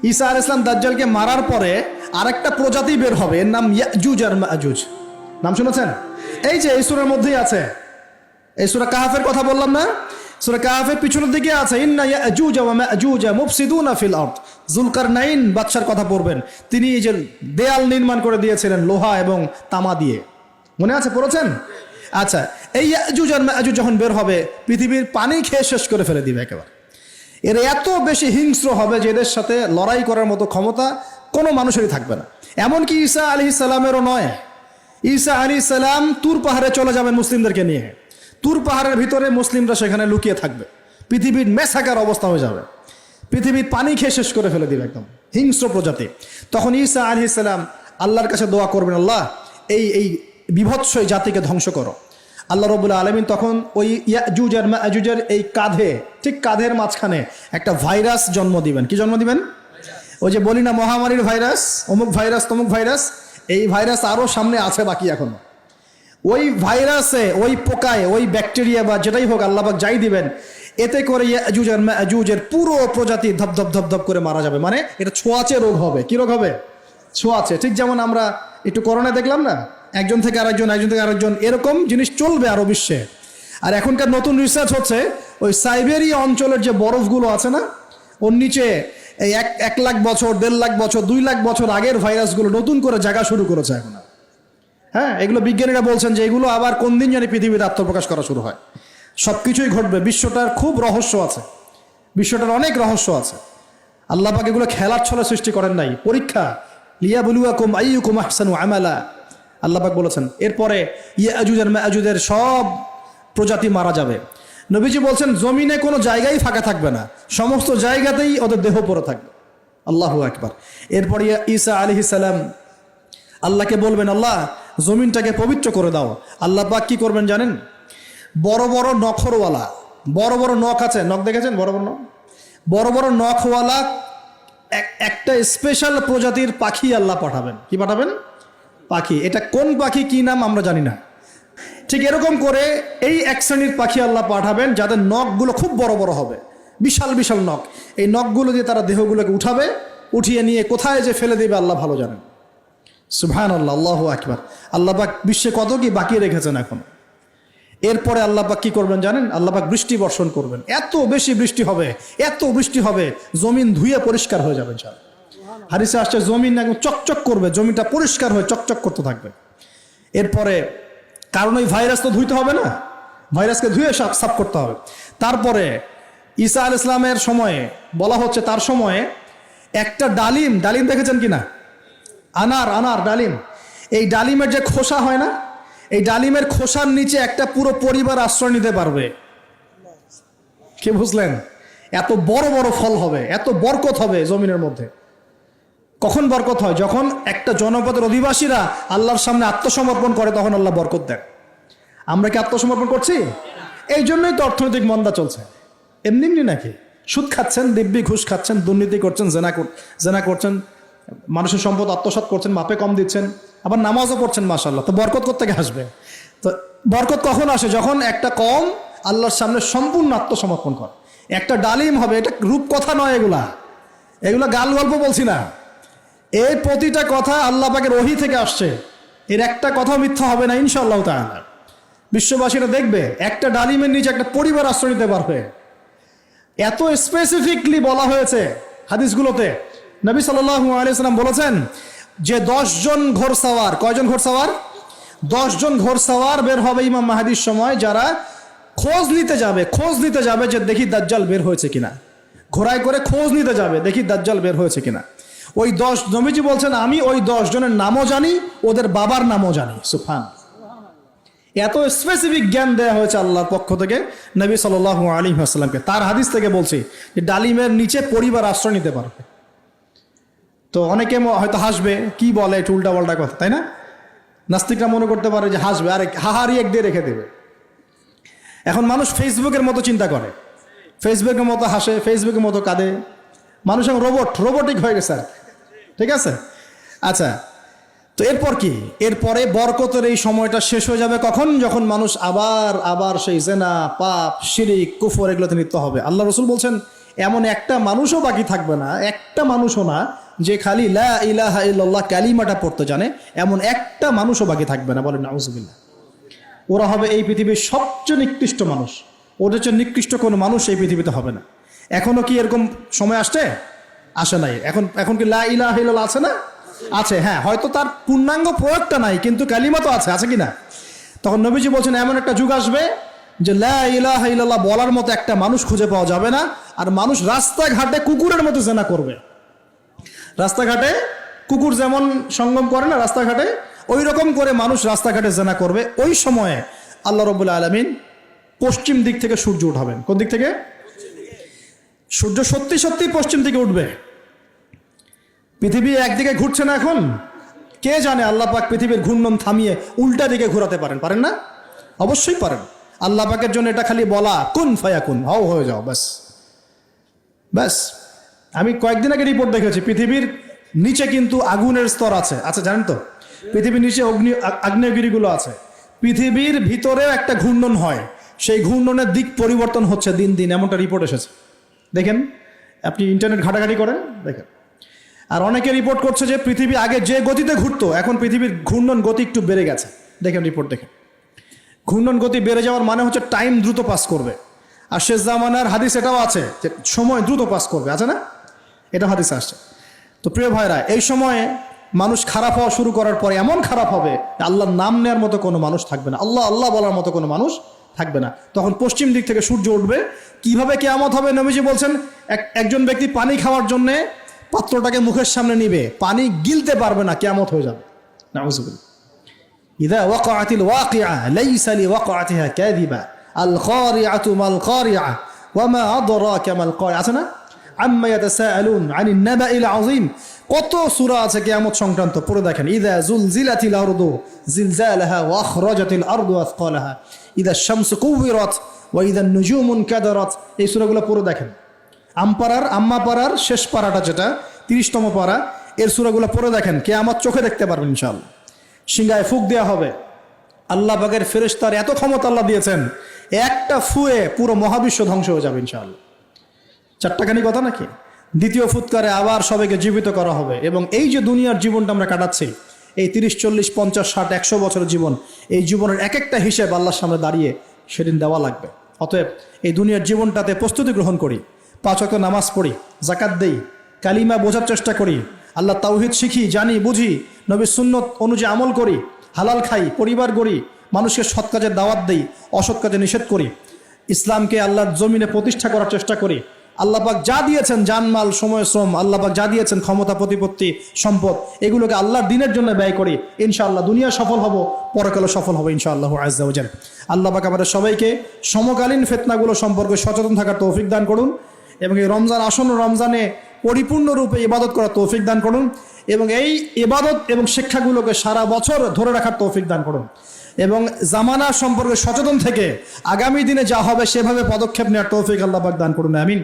ঈসা আলাইহিস সালাম দাজ্জালকে মারার পরে আরেকটা প্রজাতি বের হবে, এর নাম ইয়াজুজ আর মাজুজ। নাম শুনেছেন? এই যে এই সূরার মধ্যেই আছে, এই সূরা কাহাফের কথা বললাম না, সূরা কাহাফের পিছনের দিকে আছে ইন্না ইয়াজুজ ওয়া মাজুজ মুফসিদুনা ফিল আরদ। যুলকারনাইন বাদশার কথা পড়বেন, তিনি এই যে দেয়াল নির্মাণ করে দিয়েছিলেন লোহা এবং তামা দিয়ে, মনে আছে, পড়েছেন? আচ্ছা, এই ইয়াজুজ আর মাজুজ যখন বের হবে পৃথিবীর পানি খেয়ে শেষ করে ফেলে দিবে একেবারে। এর এত বেশি হিংস্র হবে যে এদের সাথে লড়াই করার মতো ক্ষমতা কোনো মানুষেরই থাকবে না। এমনকি ঈসা আলাইহিস সালামেরও নয়। ঈসা আলাইহিস সালাম তুর পাহাড়ে চলে যাবেন মুসলিমদেরকে নিয়ে, তুর পাহাড়ের ভিতরে মুসলিমরা সেখানে লুকিয়ে থাকবে, পৃথিবীর মেসাকার অবস্থা হয়ে যাবে, পৃথিবীর পানি খেয়ে শেষ করে ফেলে দিবে, একদম হিংস্র প্রজাতি। তখন ঈসা আলাইহিস সালাম আল্লাহর কাছে দোয়া করবেন, আল্লাহ এই বিভৎস এই জাতিকে ধ্বংস করো। আল্লাহ রাব্বুল আলামিন তখন ওই ইয়াজুজ আর মাজুজের এই কাঁধে, ঠিক কাঁধের মাঝখানে একটা ভাইরাস জন্ম দিবেন। কি জন্ম দিবেন? ওই যে বলি না মহামারীর ভাইরাস, অমুক ভাইরাস তমুক ভাইরাস, এই ভাইরাস আরও সামনে আছে বাকি এখনো। ওই ভাইরাসে, ওই পোকায়, ওই ব্যাকটেরিয়া বা যেটাই হোক আল্লাহ পাক যাই দিবেন, এতে করে ইয়াজুজ আর মাজুজের পুরো প্রজাতি ধপ ধপ ধপ করে মারা যাবে। মানে এটা ছোঁয়াচে রোগ হবে। কি রোগ হবে? ছোঁয়াচে। ঠিক যেমন আমরা একটু করোনা দেখলাম না, একজন থেকে আরেকজন, একজন থেকে আরেকজন, এরকম জিনিস চলবে আরো বিশ্বে। আর এখনকার নতুন রিসার্চ হচ্ছে ওই সাইবেরিয়া অঞ্চলের যে বরফগুলো আছে না, ওর নিচে এই 1 লাখ বছর, 1.5 লাখ বছর, 2 লাখ বছর আগের ভাইরাসগুলো নতুন করে জায়গা শুরু করেছে এখন। হ্যাঁ, এগুলো বিজ্ঞানীরা বলছেন যে এগুলো আবার কোন দিন জানি পৃথিবীতে আত্মপ্রকাশ করা শুরু হয়। সব কিছুই ঘটবে। বিশ্বটার খুব রহস্য আছে, বিশ্বটার অনেক রহস্য আছে। আল্লাহ পাক এগুলো খেলার ছলে সৃষ্টি করেন নাই, পরীক্ষা। লিয়াবলুয়াকুম আইয়ুকুম আহসানু আমালা, আল্লাহ পাক বলেছেন। এরপরে ইয়াজুজ আর মাজুজের সব প্রজাতি মারা যাবে। নবীজি বলছেন জমিনে কোনো জায়গায় ফাঁকা থাকবে না, সমস্ত জায়গাতেই ওদের দেহ পড়ে থাকবে। আল্লাহু আকবার। এরপরে ঈসা আলাইহিস সালাম আল্লাহকে বলবেন, আল্লাহ জমিনটাকে পবিত্র করে দাও। আল্লাহ পাক কি করবেন জানেন? বড় বড় নখরওয়ালা, বড় বড় নখ আছে, নখ দেখেছেন? বড় বড় নখ, বড় বড় নখওয়ালা একটা স্পেশাল প্রজাতির পাখি আল্লাহ পাঠাবেন। কি পাঠাবেন? পাখি। এটা কোন পাখি, কি নাম আমরা জানি না। ঠিক এরকম করে এই এক শ্রেণীর পাখি আল্লাহ পাঠাবেন যাদের নখগুলো খুব বড় বড় হবে, বিশাল বিশাল নখ। এই নখগুলো দিয়ে তারা দেহগুলোকে উঠাবে, উঠিয়ে নিয়ে কোথায় যে ফেলে দেবে আল্লাহ ভালো জানেন। সুবহানাল্লাহ, আল্লাহু আকবার। আল্লাহ পাক বিশ্বে কত কি বাকি রেখেছেন এখন। এরপরে আল্লাহ পাক কি করবেন জানেন? আল্লাহ পাক বৃষ্টি বর্ষণ করবেন। এত বেশি বৃষ্টি হবে, এত বৃষ্টি হবে, জমিন ধুয়ে পরিষ্কার হয়ে যাবে। হাদিসে আসছে জমিন একদম চকচক করবে, জমিটা পরিষ্কার হয়ে চকচক করতে থাকবে। এরপরে কারণ ওই ভাইরাস তো ধুইতে হবে না, ভাইরাসকে ধুয়ে সাফ করতে হবে। তারপরে ঈসা আলাইহিস সালামের সময়ে বলা হচ্ছে, তার সময়ে একটা ডালিম, ডালিম দেখেছেন কিনা? আনার ডালিম, এই ডালিমের যে খোসা হয় না, এই ডালিমের খোসার নিচে একটা পুরো পরিবার আশ্রয় নিতে পারবে। কি বুঝলেন? এত বড় বড় ফল হবে, এত বরকত হবে জমিনের মধ্যে। কখন বরকত হয়? যখন একটা জনপদের অধিবাসীরা আল্লাহর সামনে আত্মসমর্পণ করে, তখন আল্লাহ বরকত দেন। আমরা কি আত্মসমর্পণ করছি? এই জন্যই তো অর্থনৈতিক মন্দা চলছে। এমনি এমনি নাকি? সুদ খাচ্ছেন, দিব্যি ঘুষ খাচ্ছেন, দুর্নীতি করছেন, জেনা করছেন, মানুষের সম্পদ আত্মসাৎ করছেন, মাপে কম দিচ্ছেন, আবার নামাজও পড়ছেন, মাশাআল্লাহ। তো বরকত কোত্থেকে আসবে? তো বরকত কখন আসে? যখন একটা কওম আল্লাহর সামনে সম্পূর্ণ আত্মসমর্পণ করে। একটা ডালিম হবে, এটা রূপকথা নয়, এগুলা গাল গল্প বলছি না। এই প্রতিটা কথা আল্লাহ পাকের ওহী থেকে আসছে, এর একটা কথা মিথ্যা হবে না ইনশাআল্লাহ তাআলা। বিশ্ববাসীরা দেখবে একটা ডালিমের নিচে একটা পরিবার আশ্রয় নিতে পারবে। এত স্পেসিফিকলি বলা হয়েছে হাদিসগুলোতে। নবী সাল্লাল্লাহু আলাইহি ওয়াসাল্লাম বলেছেন যে 10 জন ঘোড়সওয়ার, কয়জন ঘোড়সওয়ার? 10 জন ঘোড়সওয়ার বের হবে ইমাম মাহদির সময়, যারা খোঁজ নিতে যাবে যে দেখি দাজ্জাল বের হয়েছে কিনা। ঘোড়ায় করে খোঁজ নিতে যাবে, দেখি দাজ্জাল বের হয়েছে কিনা। ওই 10, নবীজি বলছেন আমি ওই 10 জনের নামও জানি, ওদের বাবার নামও জানি। সুবহানাল্লাহ। এত স্পেসিফিক জ্ঞান দেয়া হয়েছে আল্লাহর পক্ষ থেকে নবী সাল্লাল্লাহু আলাইহি ওয়াসাল্লামকে। তার হাদিস থেকে বলছি যে ডালিমের নিচে পরিবার আশ্রয় নিতে পারবে। তো অনেকে হয়তো হাসবে, কি বলে একটু উল্টা পাল্টা কথা, তাই না? নাস্তিকরা মনে করতে পারে যে হাসবে, আরে হাহারি এক দিয়ে রেখে দেবে। এখন মানুষ ফেসবুকের মতো চিন্তা করে, ফেসবুকের মতো হাসে, ফেসবুকের মতো কাঁদে। মানুষ এখন রোবটিক হয়ে গেছে। ঠিক আছে, আচ্ছা। তো এরপর কি? এরপরে বরকতের এই সময়টা শেষ হয়ে যাবে কখন? যখন মানুষ আবার সেই জেনা, পাপ, শিরিক, কুফর এগুলোতে লিপ্ত হবে। আল্লাহ রাসূল বলছেন এমন একটা মানুষও বাকি থাকবে না, একটা মানুষও না যে খালি লা ইলাহা ইল্লাল্লাহ কালিমাটা পড়তে জানে, এমন একটা মানুষও বাকি থাকবে না। বলেন নাউজুবিল্লাহ। ওরা হবে এই পৃথিবীর সবচেয়ে নিকৃষ্ট মানুষ। ওদের চেয়ে নিকৃষ্ট কোনো মানুষ এই পৃথিবীতে হবে না। এখনো কি এরকম সময় আসে নাই? এখন কি লা ইলাহা ইল্লাল্লাহ আছে না? আছে, হ্যাঁ, হয়তো তার পূর্ণাঙ্গ প্রয়োগটা নাই, কিন্তু কালিমা তো আছে কি না? তখন নবীজি বলছেন এমন একটা যুগ আসবে যে লা ইলাহা ইল্লাল্লাহ বলার মতো একটা মানুষ খুঁজে পাওয়া যাবে না। আর মানুষ রাস্তাঘাটে কুকুরের মতো জেনা করবে। রাস্তাঘাটে কুকুর যেমন সঙ্গম করে না রাস্তাঘাটে, ওই রকম করে মানুষ রাস্তাঘাটে জেনা করবে। ওই সময়ে আল্লাহ রাব্বুল আলামিন পশ্চিম দিক থেকে সূর্য উঠাবেন। কোন দিক থেকে? সূর্য সত্যি সত্যি পশ্চিম দিকে উঠবে। পৃথিবী একদিকে ঘুরছে না এখন? কে জানে আল্লাহ পাক পৃথিবীর ঘূর্ণন থামিয়ে উল্টা দিকে ঘোরাতে পারেন না? অবশ্যই পারেন। আল্লাহ পাকের জন্য এটা খালি বলা, কুন ফায়াকুন, হও হয়ে যাও, ব্যাস। আমি কয়েকদিন আগে রিপোর্ট দেখেছি, পৃথিবীর নিচে কিন্তু আগুনের স্তর আছে, জানেন তো? পৃথিবীর নিচে আগ্নেয়গিরিগুলো আছে। পৃথিবীর ভিতরেও একটা ঘূর্ণন হয়, সেই ঘূর্ণনের দিক পরিবর্তন হচ্ছে দিন দিন, এমনটা রিপোর্ট এসেছে। দেখেন, আপনি ইন্টারনেট ঘাটাঘাটি করেন, দেখেন। আর অনেকে রিপোর্ট করছে যে পৃথিবী আগে যে গতিতে ঘুরতো, এখন পৃথিবীর ঘূর্ণন গতি একটু বেড়ে গেছে। দেখেন রিপোর্ট, দেখেন। ঘূর্ণন গতি বেড়ে যাওয়ার মানে হচ্ছে টাইম দ্রুত পাস করবে। আর শেষ জামানার হাদিস এটাও আছে যে সময় দ্রুত পাস করবে, আছে না? এটা হাদিস আসছে। তো প্রিয় ভাইরা, এই সময়ে মানুষ খারাপ হওয়া শুরু করার পরে এমন খারাপ হবে, আল্লাহর নাম নেওয়ার মতো কোনো মানুষ থাকবে না, আল্লাহ আল্লাহ বলার মতো কোনো মানুষ থাকবে না। তখন পশ্চিম দিক থেকে সূর্য উঠবে। কিভাবে কিয়ামত হবে? নবীজি বলছেন একজন ব্যক্তি পানি খাওয়ার জন্যে পাত্রটাকে মুখের সামনে নিবে, পানি গিলতে পারবে না, কিয়ামত হয়ে যাবে। নাউযুবিল্লাহ। ইযা ওয়াকাআতিল ওয়াকিআ লাইসা লিওয়াকাআতিহা কাযিবা আল খারিআতু মাল খারিআ ওয়া মা আদরাকা মাল খারিআ, আছে না? আম্মা ইয়াতাসাআলুন আনিন নাবাইল আযীম। কত সূরা আছে কিয়ামত সংক্রান্ত, পড়ে দেখেন। ইযা যুলজিলাতিল আরদু জিলজালাহা ওয়া আখরাজাতিল আরদু আসকালাহা ইযা শামসু কুবিরাত ওয়া ইযা নুজুমু কাদারাত। এই সূরাগুলো পড়ে দেখেন। আম্মা পারার শেষ পারাটা, যেটা 30তম পারা, এর সূরাগুলো পড়ে দেখেন। কিয়ামত চোখে দেখতে পারবেন ইনশাআল্লাহ। সিংহায় ফুঁক দেওয়া হবে। আল্লাহ পাকের ফেরেশতার এত ক্ষমতা আল্লাহ দিয়েছেন, একটা ফুয়ে পুরো মহাবিশ্ব ধ্বংস হয়ে যাবে ইনশাআল্লাহ। চারটাখানি কথা নাকি? দ্বিতীয় ফুৎকারে আবার সবাইকে জীবিত করা হবে। এবং এই যে দুনিয়ার জীবনটা আমরা কাটাচ্ছি, এই 30, 40, 50, 60, 100 বছরের জীবন, এই জীবনের এক একটা হিসেব আল্লাহর সামনে দাঁড়িয়ে সেদিন দেওয়া লাগবে। অতএব এই দুনিয়ার জীবনটাতে প্রস্তুতি গ্রহণ করি, 5 ওয়াক্ত নামাজ পড়ি, যাকাত দেই, কালিমা বোঝার চেষ্টা করি, আল্লাহ তাওহীদ শিখি, জানি, বুঝি, নবীর সুন্নত অনুযায়ী আমল করি, হালাল খাই, পরিবার গড়ি, মানুষকে সৎ কাজের দাওয়াত দেই, অসৎ কাজে নিষেধ করি, ইসলামকে আল্লাহর জমিনে প্রতিষ্ঠা করার চেষ্টা করি। আল্লাহ পাক যা দিয়েছেন, জানমাল, সময়, শ্রম, আল্লাহ পাক যা দিয়েছেন, ক্ষমতা, প্রতিপত্তি, সম্পদ, এগুলোকে আল্লাহর দ্বীনের জন্য ব্যয় করি। ইনশাআল্লাহ দুনিয়া সফল হব, পরকালে সফল হবে ইনশাআল্লাহু আযজা ওয়া জাল। আল্লাহ পাক আমাদের সবাইকে সমকালীন ফিতনাগুলো সম্পর্কে সচেতন থাকার তৌফিক দান করুন, এবং এই রমজান, আসন্ন রমজানে পরিপূর্ণরূপে ইবাদত করার তৌফিক দান করুন, এবং এই ইবাদত এবং শিক্ষাগুলোকে সারা বছর ধরে রাখার তৌফিক দান করুন, এবং জামানা সম্পর্কে সচেতন থেকে আগামী দিনে যা হবে সেভাবে পদক্ষেপ নেওয়ার তৌফিক আল্লাহ পাক দান করুন। আমিন।